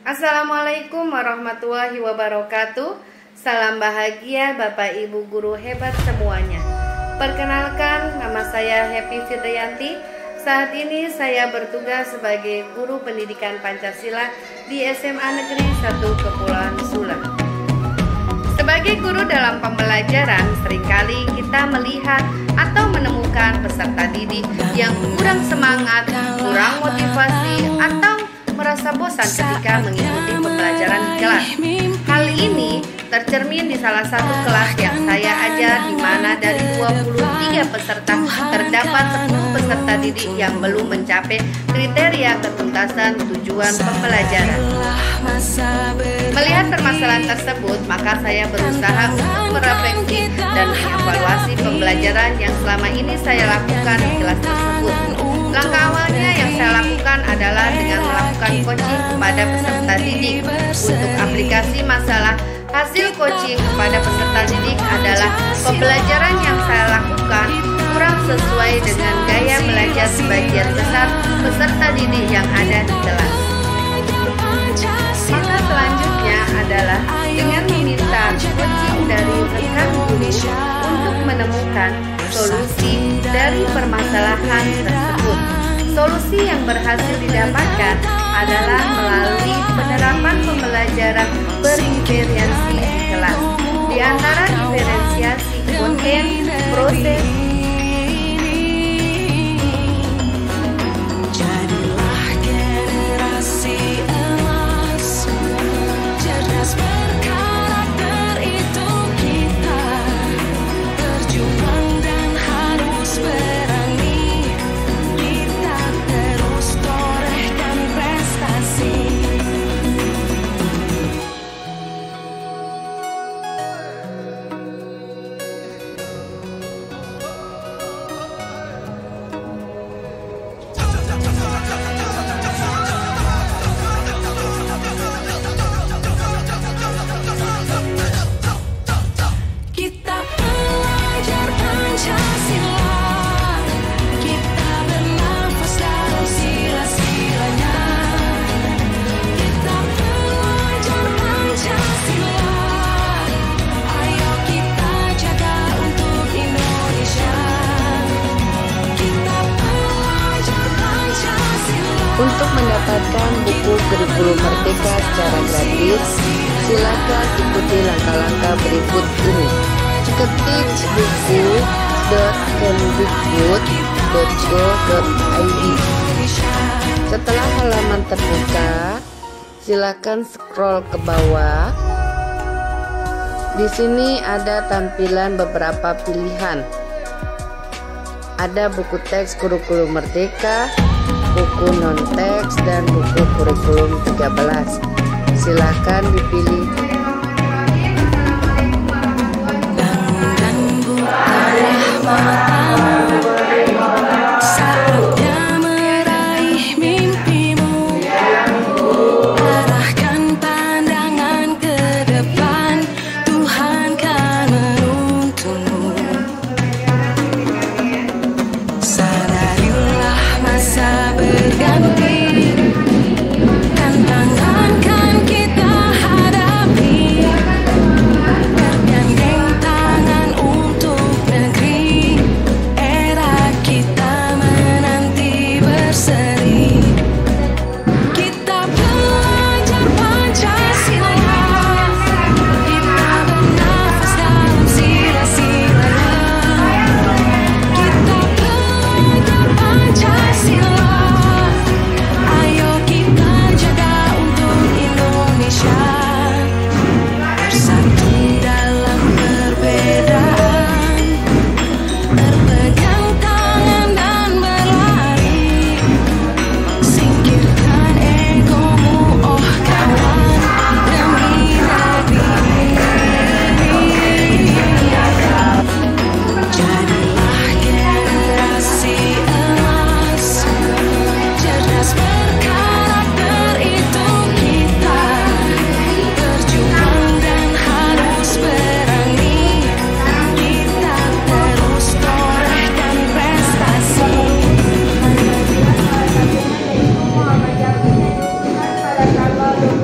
Assalamualaikum warahmatullahi wabarakatuh. Salam bahagia Bapak Ibu guru hebat semuanya. Perkenalkan, nama saya Happy Fitriyanti. Saat ini saya bertugas sebagai guru pendidikan Pancasila di SMA Negeri 1 Kepulauan Sula. Sebagai guru dalam pembelajaran, seringkali kita melihat atau menemukan peserta didik yang kurang semangat, kurang motivasi, atau merasa bosan ketika mengikuti pembelajaran di kelas. Hal ini tercermin di salah satu kelas yang saya ajar, di mana dari 23 peserta terdapat 10 peserta didik yang belum mencapai kriteria ketuntasan tujuan pembelajaran. Melihat permasalahan tersebut, maka saya berusaha untuk merefleksi dan mengevaluasi pembelajaran yang selama ini saya lakukan di kelas tersebut. Langkah awalnya yang saya lakukan adalah dengan melakukan coaching kepada peserta didik. Untuk aplikasi masalah hasil coaching kepada peserta didik adalah pembelajaran yang saya lakukan kurang sesuai dengan gaya belajar sebagian besar peserta didik yang ada di kelas. Maka selanjutnya adalah dengan meminta coaching dari rekan guru untuk menemukan solusi dari permasalahan tersebut. Solusi yang berhasil didapatkan adalah melalui penerapan pembelajaran berinvariansi di kelas. Di antara diferensiasi konten, proses, jadilah generasi emas, cerdas berkarakter itu kita, berjuang dan harus berani, kita terus torehkan prestasi. Kita belajar Pancasila, kita bernafas dalam sila-silanya. Kita belajar Pancasila, ayo kita jaga untuk Indonesia. Kita belajar Pancasila. Untuk mendapatkan buku kurikulum Merdeka secara gratis, silakan ikuti langkah-langkah berikut ini. Ketik buku.kemdikbud.go.id. Setelah halaman terbuka, silakan scroll ke bawah. Di sini ada tampilan beberapa pilihan. Ada buku teks kurikulum Merdeka, buku non-teks, dan buku kurikulum 13. Silakan dipilih. Dan bukalah matamu, saatnya meraih mimpimu. Arahkan pandangan ke depan, Tuhan kan menuntunmu. Sadarilah masa berganti, tantangan kan kita hadapi, bergandeng tangan untuk negeri, era kita menanti berseri. Kita belajar Pancasila, kita bernafas dalam sila-silanya. Kita belajar Pancasila, ayo kita jaga untuk Indonesia. Bersatu dalam perbedaan, berpegang tangan dan berlari. Singkirkan egomu, oh kawan, demi negeri. Jadilah generasi emas, cerdas berkarakter itu kita, berjuang dan harus berani, kita terus torehkan prestasi. Pada tanggal